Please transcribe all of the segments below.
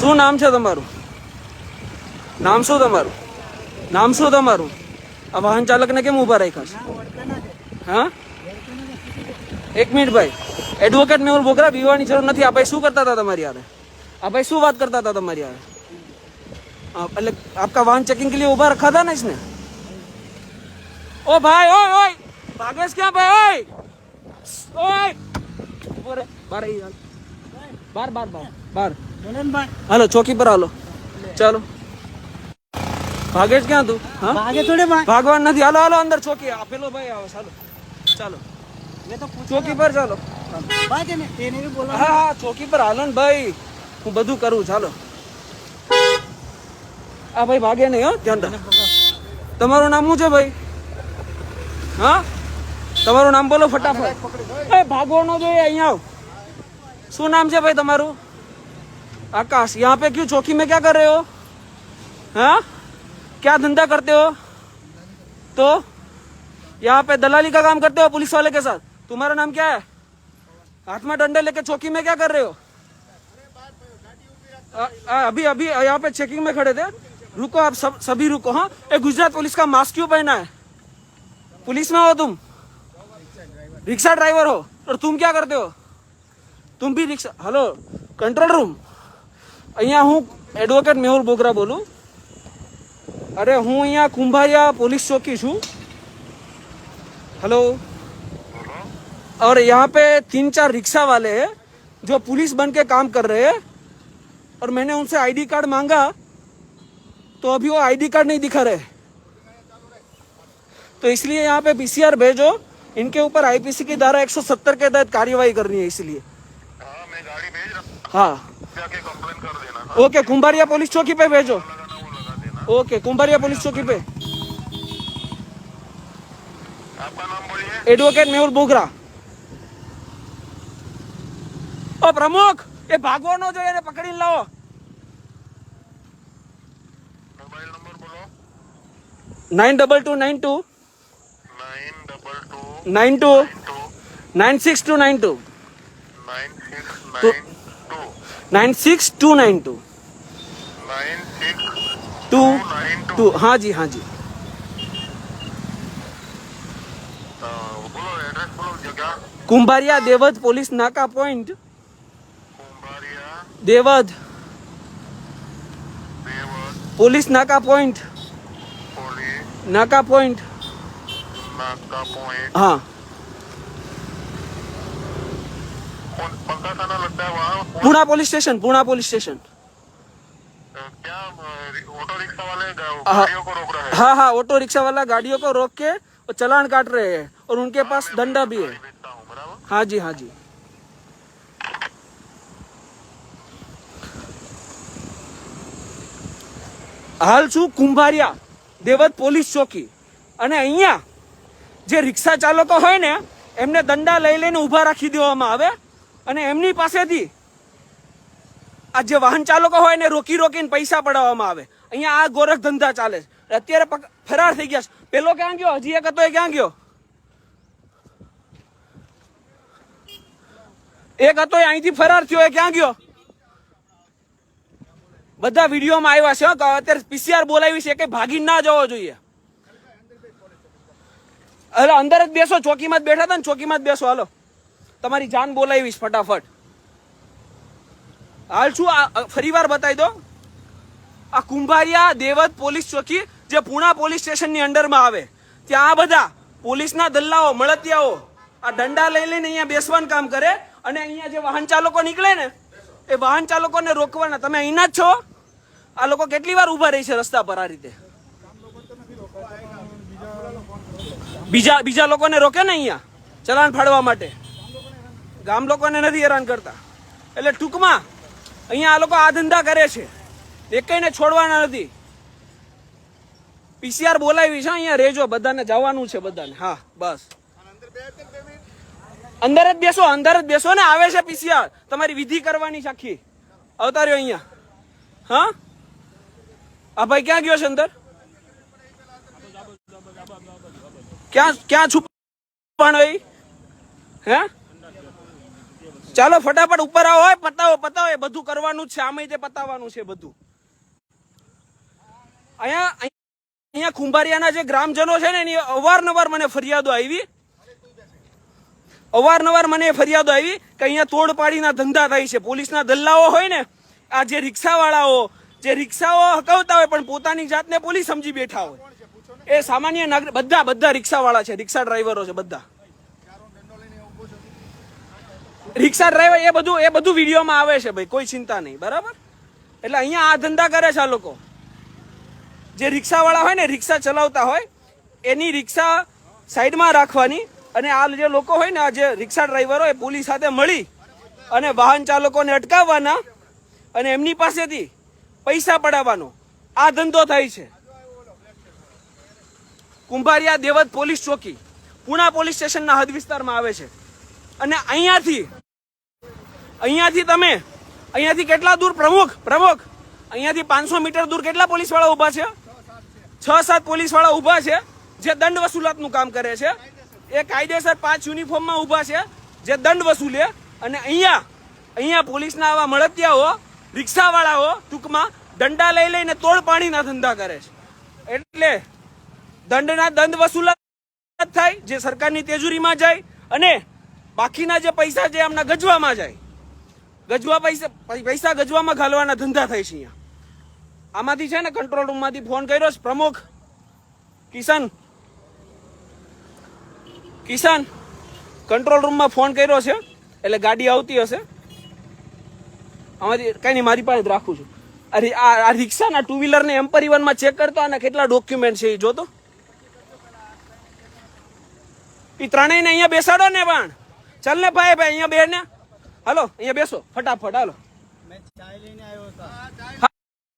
શું નામ છે તમારું? નામ શું તમારું? નામ શું તમારું? આ વાહન ચાલકને કેમ ઊભા રાખ્યા છે? હા, એક મિનિટ ભાઈ. એડવોકેટ મેહુલ બોગરા, બીવાની જરૂર નથી. આ ભાઈ શું કરતા હતા તમારી યારે? આ ભાઈ શું વાત કરતા હતા તમારી યારે? એટલે आपका वाहन चेकिंग के लिए उभा रखा था ना इसने? ओ भाई, ओए ओए, भागेश क्या भाई? ओए ओए, बार बार बार बार बार हेलो, चौकी पर हालो. ચાલો, ભાગેશ ક્યાં તું? હા, ભાગે થોડે ભાગવા નથી. હાલો હાલો અંદર ચોકી. પેલો ભાઈ આવે. ચાલો ચાલો, ચોકી પર ચાલો. હા હા, ચોકી પર હાલો ને ભાઈ, હું બધું કરું. ચાલો, આ ભાઈ ભાગે નહીં. હો, ધ્યાન રાખ. તમારું નામ શું છે ભાઈ? હા, તમારું નામ બોલો ફટાફટ. એ ભાગવો ન જોઈએ. અહીંયા આવ. શું નામ છે ભાઈ તમારું? आकाश. यहाँ पे क्यों चौकी में क्या कर रहे हो? हाँ, क्या धंधा करते हो? तो यहाँ पे दलाली का काम करते हो पुलिस वाले के साथ? तुम्हारा नाम क्या है? हाथ में डंडे लेके चौकी में क्या कर रहे हो? अभी अभी यहाँ पे चेकिंग में खड़े थे. रुको आप सभी रुको. हाँ, एक गुजरात पुलिस का मास्क क्यों पहना है? पुलिस में हो तुम? रिक्शा ड्राइवर हो और तुम क्या करते हो? तुम भी रिक्शा. Hello, control room. અહીંયા હું એડવોકેટ મેહુલ બોગરા બોલું. અરે હું અહીંયા કુંભારિયા पुलिस चौकी છું. हेलो, और यहाँ पे 3-4 रिक्शा वाले हैं जो पुलिस बन के काम कर रहे हैं, और मैंने उनसे आईडी कार्ड मांगा तो अभी वो आईडी कार्ड नहीं दिखा रहे. तो इसलिए यहाँ पे पीसीआर भेजो. इनके ऊपर आईपीसी की धारा 170 के तहत कार्यवाही करनी है. इसलिए मैं गाड़ी भेज रहा. हाँ, जाके कंप्लेन कर देना. ओके, कुंभारिया पुलिस चौकी पे भेजो. ओके, कुंभारिया पुलिस चौकी पे. आपका नाम बोलिए. एडवोकेट मेहुल बोगरा. ओ प्रमुख, ये भागो नो जो એને પકડીને લાવો. मोबाइल नंबर बोलो. 92292 922 96292 9692 96292. हाँ जी, हाँ जी. बोलो एड्रेस बोलो जगह. कुंभारिया देवध पुलिस नाका पॉइंट. कुंभारिया देवध देवद पुलिस नाका पॉइंट. पुलिस नाका पॉइंट. नाका पॉइंट. हाँ, कौन सा थाना लगता है वहाँ? Pune police station. Pune police station. क्या ऑटो रिक्शा वाले गाड़ियों को रोक रहे हैं? हाँ हाँ, ऑटो रिक्शा वाला गाड़ियों को रोक के और चालान काट रहे हैं, और उनके पास डंडा भी है. भेजता हूँ. बराबर. हाँ जी, हाँ जी. હાલ છું કુંભારિયા દેવત પોલીસ ચોકી, અને અહીંયા જે રિક્ષા ચાલકો હોય ને એમને દંડા લઈ લઈને ઊભા રાખી દેવામાં આવે, અને એમની પાસેથી આ જે વાહન ચાલકો હોય ને રોકી રોકીને પૈસા પડાવવામાં આવે. અહીંયા આ ગોરખ ધંધા ચાલે છે. અત્યારે ફરાર થઈ ગયા છે. પેલો ક્યાં ગયો? હજી એક હતો, એ ક્યાં ગયો? એક હતો એ અહીંથી ફરાર થયો, એ ક્યાં ગયો? બધા વિડીયોમાં આવ્યા છે. અત્યારે પીસીઆર બોલાવી છે કે ભાગી ના જવો જોઈએ. એટલે અંદર જ બેસો. ચોકીમાં જ બેઠા હતા ને, ચોકીમાં જ બેસો. હાલો, તમારી જાન બોલાવીશ ફટાફટ. હાલ છું ફરી વાર બતાવી દો. આ કુંભારિયા દેવત પોલીસ ચોકી જે પુણા પોલીસ સ્ટેશનની અંડરમાં આવે, ત્યાં આ બધા પોલીસના દલ્લાઓ મળતિયાઓ આ દંડા લઈ લઈને અહીંયા બેસવાનું કામ કરે, અને અહીંયા જે વાહન ચાલકો નીકળે ને એ વાહન ચાલકોને રોકવાના. તમે અહીંના જ છો? આ લોકો કેટલી વાર ઊભા રહી છે રસ્તા પર આ રીતે? બીજા લોકોને રોકે ને અહીંયા ચલાન ફાડવા માટે. ગામ લોકોને નથી હેરાન કરતા. એટલે ટૂંકમાં અહીંયા આ લોકો આ ધંધા કરે છે. એકેયને છોડવાના નથી. પીસીઆર બોલાવી છે. અહીંયા રહેજો, બધાને જવાનું છે બધાને. હા, બસ અંદર જ બેસો. અંદર જ બેસો ને. આવે છે પીસીઆર, તમારી વિધિ કરવાની છે આખી. આવતા રહ્યો અહીંયા. હા, આ ભાઈ ક્યાં ગયો છે અંદર? ક્યાં છુપાણો? હે, ચાલો ફટાફટ ઉપર આવો, હોય પતાવો પતાવો, એ બધું કરવાનું જ છે, આમે તે પતાવવાનું છે બધું. અહીંયા ખુંભારિયાના જે ગ્રામજનો છે ને એની અવારનવાર મને ફરિયાદો આવી, કે અહીંયા તોડપાડીના ધંધા થાય છે. પોલીસના દલ્લાઓ હોય ને, આ જે રિક્ષાવાળાઓ, જે રિક્ષાઓ હકાવતા હોય પણ પોતાની જાતને પોલીસ સમજી બેઠા હોય, એ સામાન્ય નાગરિક બધા રિક્ષાવાળા છે, રિક્ષા ડ્રાઈવરો છે બધા. રિક્ષા ડ્રાઈવર એ બધું વિડીયોમાં આવે છે ભાઈ, કોઈ ચિંતા નહીં, બરાબર. એટલે અહીંયા આ ધંધા કરે છે આ લોકો. જે રિક્ષાવાળા હોય ને, રિક્ષા ચલાવતા હોય, એની રિક્ષા સાઈડમાં રાખવાની, અને આ જે લોકો હોય ને, આ જે રિક્ષા ડ્રાઈવરો એ પોલીસ સાથે મળી અને વાહન ચાલકોને અટકાવવાના અને એમની પાસેથી પૈસા પડાવવાનો આ ધંધો થાય છે. કુંભારિયા દેવત પોલીસ ચોકી પુણા પોલીસ સ્ટેશનના હદ વિસ્તારમાં આવે છે. અને અહીંયાથી કેટલા દૂર પ્રમુખ અહીંયાથી 500 મીટર દૂર કેટલા પોલીસ વાળા ઉભા છે? 6-7 પોલીસ વાળા ઉભા છે જે દંડ વસૂલાતનું કામ કરે છે. એ કાયદેસર 5 યુનિફોર્મમાં ઉભા છે જે દંડ વસૂલે. અને અહીંયા પોલીસના આવા મળતિયાઓ, રિક્ષાવાળાઓ ટૂંકમાં દંડા લઈ લઈને તોડ પાણીના ધંધા કરે છે. એટલે દંડ વસૂલાત થાય, જે સરકારની તેજુરીમાં જાય, અને બાકીના જે પૈસા જે એમના ગજવામાં જાય, પૈસા ગજવામાં ઘાલવાના ધંધા થાય છે અહીંયા. આમાંથી છે ને કંટ્રોલ રૂમમાંથી ફોન કર્યો છે પ્રમુખ કિશન કંટ્રોલ રૂમમાં ફોન કર્યો છે, એટલે ગાડી આવતી હશે. આમાંથી કઈ નહીં, મારી પાસે જ રાખું છું. આ રિક્ષાના 2 વ્હીલર ને M1 ચેક કરતો, અને કેટલા ડોક્યુમેન્ટ છે એ જોતો. એ ત્રણેયને અહીંયા બેસાડો ને, પણ ચાલ ને ભાઈ અહીંયા બેન ને, હાલો અહીંયા બેસો फटाफट, हालो. मैं चाय लेने आया था.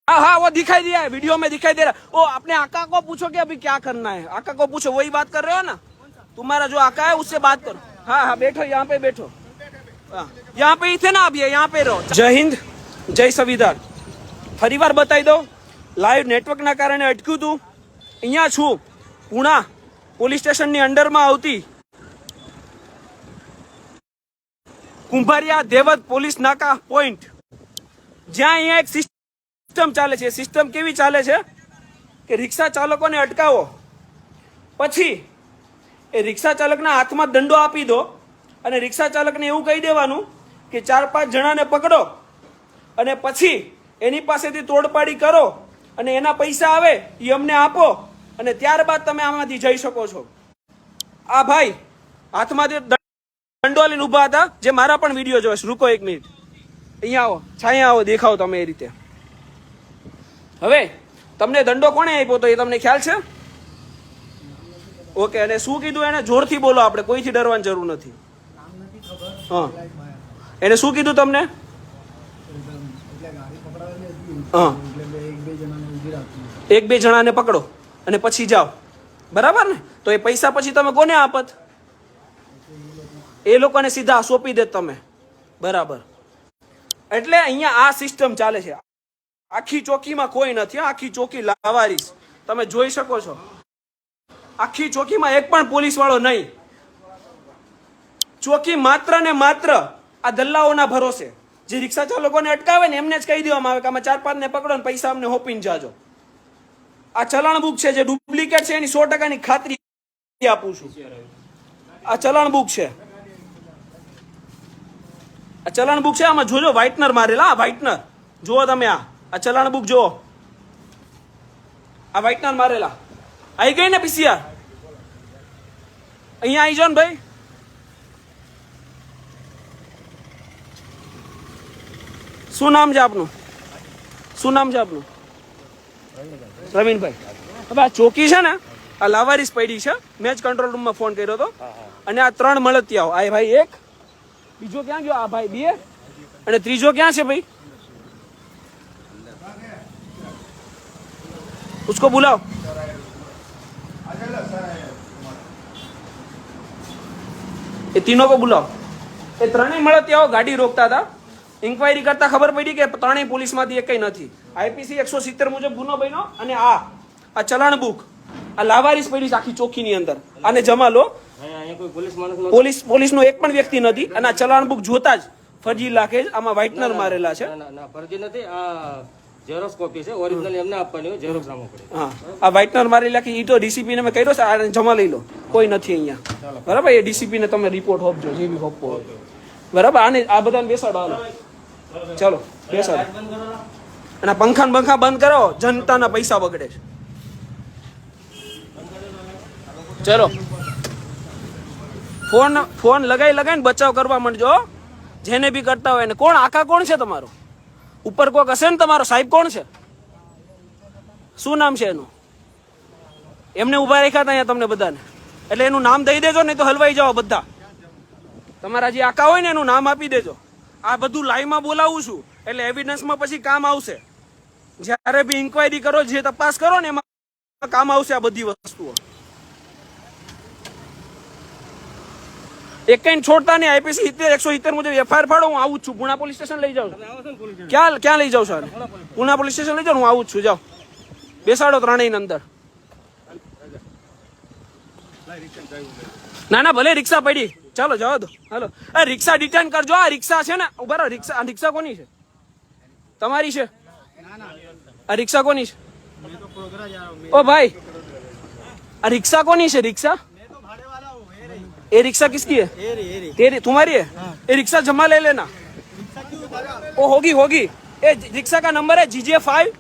हाँ वो दिखाई दिया है, वीडियो में दिखाई दे रहा है. ओ अपने आका को पूछो कि अभी क्या करना है. आका को पूछो, वही बात कर रहे हो ना, तुम्हारा जो आका है उससे बात करो. हाँ बैठो, यहाँ पे बैठो. यहाँ पे ही थे ना, अभी यहाँ पे रहो. जय हिंद, जय संविधान. ફરી વાર બતાવી દઉં, લાઈવ નેટવર્કના કારણે અટક્યું હતું. અહીંયા છું પુણા પોલીસ સ્ટેશનની અંડરમાં આવતી કુંભારિયા દેવત પોલીસ નાકા પોઈન્ટ, જ્યાં અહીંયા એક સિસ્ટમ ચાલે છે. સિસ્ટમ કેવી ચાલે છે કે રિક્ષા ચાલકોને અટકાવો, પછી એ રિક્ષા ચાલકના હાથમાં દંડો આપી દો, અને રિક્ષા ચાલકને એવું કહી દેવાનું કે 4-5 જણાને પકડો, અને પછી એની પાસેથી તોડપાડી કરો, અને એના પૈસા આવે એ અમને આપો, અને ત્યારબાદ તમે આમાંથી જઈ શકો છો. આ ભાઈ હાથમાંથી દંડો લઈને ઉભા હતા, જે મારા પણ વિડીયો જોઈશ. રૂકો 1 મિનિટ, અહીંયા આવો, છાયા આવો, દેખાવ તમે એ રીતે. હવે તમને દંડો કોણે આપ્યો તો એ તમને ખ્યાલ છે? ઓકે, અને શું કીધું એને? જોરથી બોલો, આપણે કોઈથી ડરવાની જરૂર નથી. હા, એને શું કીધું તમને? હા, 1-2 જણાને પકડો અને પછી જાઓ, બરાબર ને? તો એ પૈસા પછી તમે કોને આપત? એ લોકોને સીધા સોંપી દે તમે, બરાબર. એટલે અહીંયા આ સિસ્ટમ ચાલે છે. આખી ચોકીમાં કોઈ નથી, આખી ચોકી લાવારીસ, તમે જોઈ શકો છો. આખી ચોકીમાં એક પણ પોલીસ વાળો નહીં. ચોકી માત્ર ને માત્ર આ દલ્લાઓના ભરોસે. જે રિક્ષા ચાલકોને અટકાવે ને એમને જ કહી દેવામાં આવે કે અમે 4-5 ને પકડો ને પૈસા અમને હોપીને જાજો. આ ચલણ બુક છે, જે ડુપ્લિકેટ છે એની 100%ની ખાતરી આપું છું. આ ચલણ બુક છે, આ ચલણ બુક છે. આમાં જોજો વ્હાઇટનર મારેલા, વ્હાઇટનર જુઓ તમે. આ ચલણ બુક જુઓ, આ વ્હાઇટનર મારેલા. આવી ગઈ ને PCR? અહીંયા આવી જાઓ ને ભાઈ. શું નામ છે આપનું? રવીનભાઈ. હવે આ ચોકી છે ને, આ લાવારીસ પડી છે. મેં જ કંટ્રોલ રૂમમાં ફોન કર્યો હતો. અને આ 3 મળતિયાઓ, આ ભાઈ 1, બીજો ક્યાં ગયો? આ ભાઈ 2, અને ત્રીજો ક્યાં છે ભાઈ? उसको बुलाओ. ये तीनों को बुलाओ. ये ત્રણેય મળતિયાઓ ગાડી રોકતા હતા. ઇન્ક્વાયરી કરતા ખબર પડી કે ત્રણેય પોલીસમાંથી એકય નથી. IPC 170 મુજબ ગુનો બન્યો. અને આ ચલાણ બુક, આ લાવારીસ પડી આખી ચોકીની અંદર. આને જમા લો. પોલીસનો એક પણ વ્યક્તિ નથી. અને આ ચલાણ બુક જોતા જ ફરજી લાખેજ આમાં વ્હાઇટનર મારેલા છે. ના ના ફરજી નથી, આ ઝેરોક્સ કોપી છે, ઓરિજિનલ એમને આપવાની હોય, ઝેરોક્સ નામો પડે. હા આ વ્હાઇટનર મારી લાખી ઈ તો ડીસીપી ને મેં કર્યો છે, આ જમા લઈ લો, કોઈ નથી અહીંયા. બરાબર, એ ડીસીપી ને તમે રિપોર્ટ આપજો, જે બી આપવો હોય. બરાબર, આને આ બધાને બેસાડો, હાલો ચલો બેસાડો. અને પંખા બંધ કરો, જનતાના પૈસા બગડે છે. ચલો ફોન લગાઈને બચાવ કરવા માંડજો, જેને બી કરતા હોય ને. કોણ આખા કોણ છે તમારો? ઉપર કોક હશે ને તમારો સાહેબ? કોણ છે? શું નામ છે એનું? એમને ઉભા રાખ્યા હતા અહીંયા તમને બધાને, એટલે એનું નામ દઈ દેજો, નહીં તો હલવાઈ જાઓ બધા. તમારા જે આકા હોય ને એનું નામ આપી દેજો. આ બધું લાઈવમાં બોલાવું છું એટલે એવિડન્સમાં પછી કામ આવશે. જ્યારે બી ઇન્ક્વાયરી કરો, જે તપાસ કરો ને એમાં કામ આવશે આ બધી વસ્તુઓ. એક કઈ છોડતા નહીં. આઈપીસી 170 મુજબ એફઆઈઆર ફાડો, હું આવું જ છું. પુણા પોલીસ સ્ટેશન લઈ જાઉં છું. ક્યાં લઈ જાઉં છું? પુણા પોલીસ સ્ટેશન લઈ જાઉં, હું આવું જ છું. જાઓ બેસાડો ત્રણેય અંદર. ના ભલે રિક્ષા પડી, ચાલો જવા દો. હાલો, આ રિક્ષા ડિટેન કરજો. આ રિક્ષા છે ને, ઉભા રહો. આ રિક્ષા કોની છે? તમારી છે? આ રિક્ષા કોની છે? ओ भाई, रिक्शा कौन है? रिक्शा ये रिक्शा किसकी है? तेरी, तुम्हारी है? ये रिक्शा जमा ले लेना. ओ होगी. ये रिक्शा का नंबर है GJ5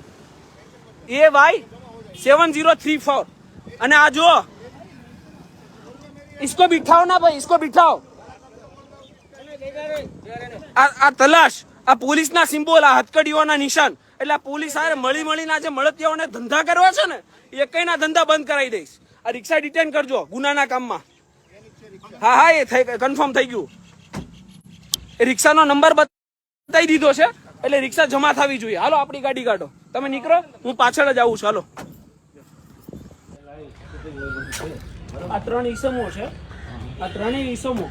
AY 7034. અને આ જો, इसको बिठाओ ना भाई, इसको बिठाओ. આ તલાશ, આ પોલીસના સિમ્બોલ, આ હથકડીઓના નિશાન. એટલે પોલીસ આ મળીને આજે મળતિયાઓને ધંધા કરવા છે ને, એ કઈના ધંધા બંધ કરાવી દઈશ. આ રિક્ષા ડિટેન કરજો ગુનાના કામમાં. હા એ કન્ફર્મ થઈ ગયું. એ રિક્ષાનો નંબર બતાવી દીધો છે, એટલે રિક્ષા જમા થવી જોઈએ. હાલો આપણી ગાડી કાઢો, તમે નીકળો, હું પાછળ જ આવું છું. હાલો, આ 3 ઈસમો છે. આ 3 ઈસમો,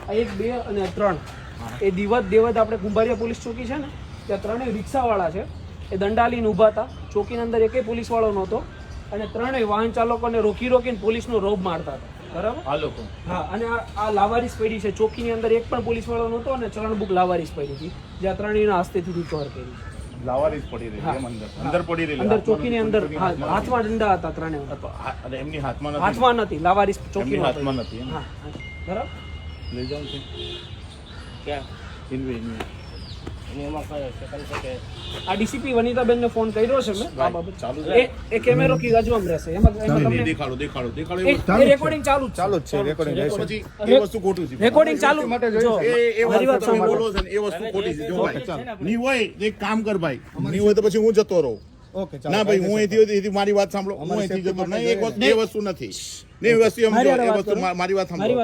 1 2 અને 3, એ દેવદ આપણે કુંભારિયા પોલીસ ચોકી છે ને, ત્યાં 3 રિક્ષાવાળા છે. એ દંડાલીને ઊભા હતા. ચોકીની અંદર એકેય પોલીસ વાળો નહોતો, અને 3 વાહન ચાલકોને રોકીને પોલીસનો રોબ મારતા હતા. બરાબર, આ લોકો. હા, અને આ લાવારીસ પડી છે ચોકીની અંદર. એક પણ પોલીસ વાળો નહોતો, અને ચલણ બુક લાવારીસ પડી હતી, જ્યાં 3ના હસ્તેથી રિકવર કરી. લાવારીસ પડી રહી અંદર પડી રહી અંદર ચોકીની અંદર. હાથમાં ડંડા હતા 3. અને એમની હાથમાં નથી. લાવારીસ ચોકીની હાથમાં નથી. હા બરાબર, લઈ જાઉં છું ક્યાં ઇનવે એમાં કહે છે કે આ ડીસીપી વનિતાબેનને ફોન કર્યો છે મેં આ બાબત. ચાલુ છે. એ કેમેરો કી બાજુમાં રહેશે. એમાં તમને દેખાડો એ રેકોર્ડિંગ ચાલુ જ છે. રેકોર્ડિંગ પછી એ વસ્તુ ખોટું છે. રેકોર્ડિંગ ચાલુ જો એ મારી વાત તમે સાંભળો. બોલો છો ને એ વસ્તુ ખોટી છે. જો ભાઈ ની હોય એક કામ કર ભાઈ, ની હોય તો પછી હું જતો રહું. ના ભાઈ, હું અહીંથી મારી વાત સાંભળો, હું અહીંથી જતો નહીં. એ વસ્તુ નથી. એ વસ્તુ એમ જો, એ વસ્તુ મારી વાત સાંભળો.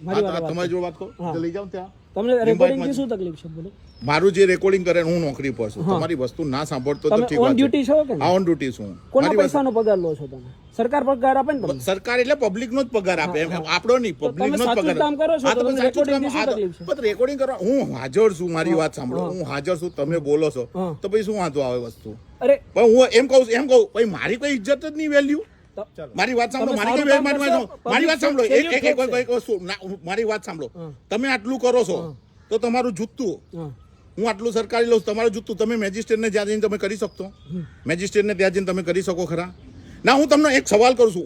મારી વાત કરો. તમારી જો વાત કરો, લઈ જાવ ત્યાં. તમને રેકોર્ડિંગ થી શું તકલીફ છે બોલો? મારું જે રેકોર્ડિંગ કરે હું નોકરી પર છું. તમારી વસ્તુ ના સાંભળતો તો ઠીક વાત છે. ઓન ડ્યુટી છો કે? ઓન ડ્યુટી છું. કોના પૈસાનો પગાર લો છો તમે? સરકાર પગાર આપે ને તમને? સરકાર એટલે પબ્લિક નો જ પગાર આપે, આપણો નહીં, પબ્લિક નો જ પગાર. કામ કરો છો તો તમને રેકોર્ડિંગ ની શું તકલીફ છે? પણ રેકોર્ડિંગ કરવા હું હાજર છું. મારી વાત સાંભળો, હું હાજર છું, તમે બોલો છો તો પછી શું વાંધો આવે વસ્તુ? અરે પણ હું એમ કહું ભાઈ, મારી કોઈ ઇજ્જત જ નહીં, વેલ્યુ. મારી વાત સાંભળો, મારી વાત સાંભળો, એક વસ્તુ, મારી વાત સાંભળો. તમે આટલું કરો છો તો તમારું જૂતું, હું આટલું સરકારી લઉં, તમારું જૂતું તમે મેજિસ્ટ્રેટને ત્યાં જઈને તમે કરી શકતો? મેજિસ્ટ્રેટને ત્યાં જઈને તમે કરી શકો ખરા? ના, હું તમને એક સવાલ કરું છું.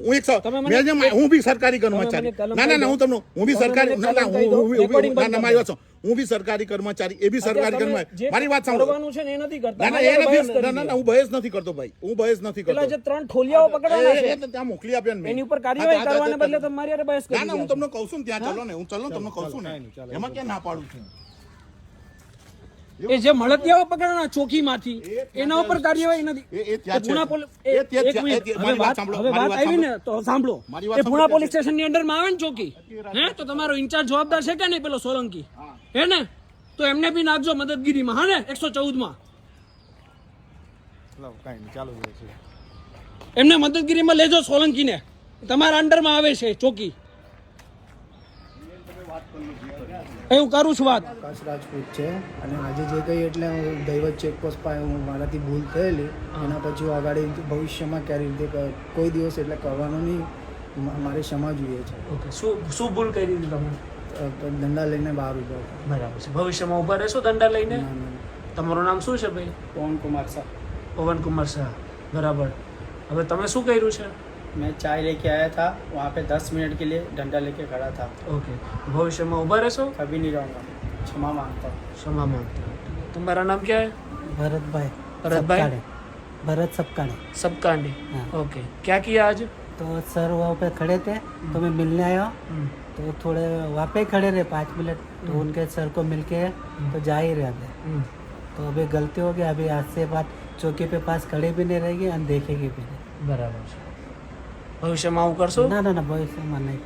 હું બી સરકારી કર્મચારી. હું બી સરકારી, મારી વાત હું બી સરકારી કર્મચારી, એ બી સરકારી કર્મચારી. મારી વાત સાંભળો. ના, હું બહેસ નથી કરતો ભાઈ, હું બહેસ નથી કરતો. જે 3 ઠોલિયાઓ પકડવાના છે ત્યાં મોકલી આપ્યા ને એની ઉપર કાર્યવાહી કરવાને બદલે તમે મારી હારે બહેસ કરી. ના, હું તમને કહું છું ત્યાં ચાલો ને, હું ચાલો તમને કહું છું ને, એમાં ક્યાં ના પાડું છું? એ જે મળતિયાઓ પકડવાના ચોકીમાંથી, એના ઉપર કાર્યવાહી નથી. વાત આવી ને તો સાંભળો. એ પુણા પોલીસ સ્ટેશન ની અંડર માં આવે ને ચોકી, હે, તો તમારો ઇન્ચાર્જ જવાબદાર છે કે નહીં? પેલો સોલંકી, હે ને? તો એમને બી નાખજો મદદગીરીમાં, હા ને? 114 એમને મદદગીરીમાં લેજો. સોલંકીને તમારા અંડરમાં આવે છે ચોકી. હું કરું છું વાત. આકાશ રાજપૂત છે, અને આજે જે કંઈ એટલે દૈવત ચેકપોસ્ટ પાસે મારાથી ભૂલ થયેલી, એના પછી હું આગળ ભવિષ્યમાં ક્યારે રીતે કોઈ દિવસ એટલે કરવાનો નહીં. મારે ક્ષમા જોઈએ છે. ઓકે, શું ભૂલ કરી હતી તમે? દંડા લઈને બહાર ઊભો હતો. બરાબર છે. ભવિષ્યમાં ઊભા રહેશો દંડા લઈને? ના, ના, ના. તમારું નામ શું છે ભાઈ? પવન કુમાર શાહ. પવન કુમાર શાહ. બરાબર. હવે તમે શું કર્યું છે? मैं चाय लेके आया था, वहाँ पे 10 मिनट के लिए डंडा लेके खड़ा था. ઓકે. ભવિષ્યમાં ઊભા રહેશો? कभी नहीं रहूँगा, क्षमा मांगता हूँ. क्षमा मांगता हूं. तुम्हारा नाम क्या है? भरत भाई. भरत भरत सबकाड़े. सबकांडी. हाँ. ओके. क्या किया आज? तो सर वहाँ पे खड़े थे, तो मैं मिलने आया. तो थोड़े वहाँ पे खड़े रहे 5 मिनट, तो उनके सर को मिल के तो जा ही रहे थे. तो अभी गलती हो गई, अभी आज से बात चौकी पे पास खड़े भी नहीं रहेगी और देखेगी भी नहीं. બરાબર છે. ભવિષ્યમાં આવું કરશો? ना ना ना भविष्य में नहीं.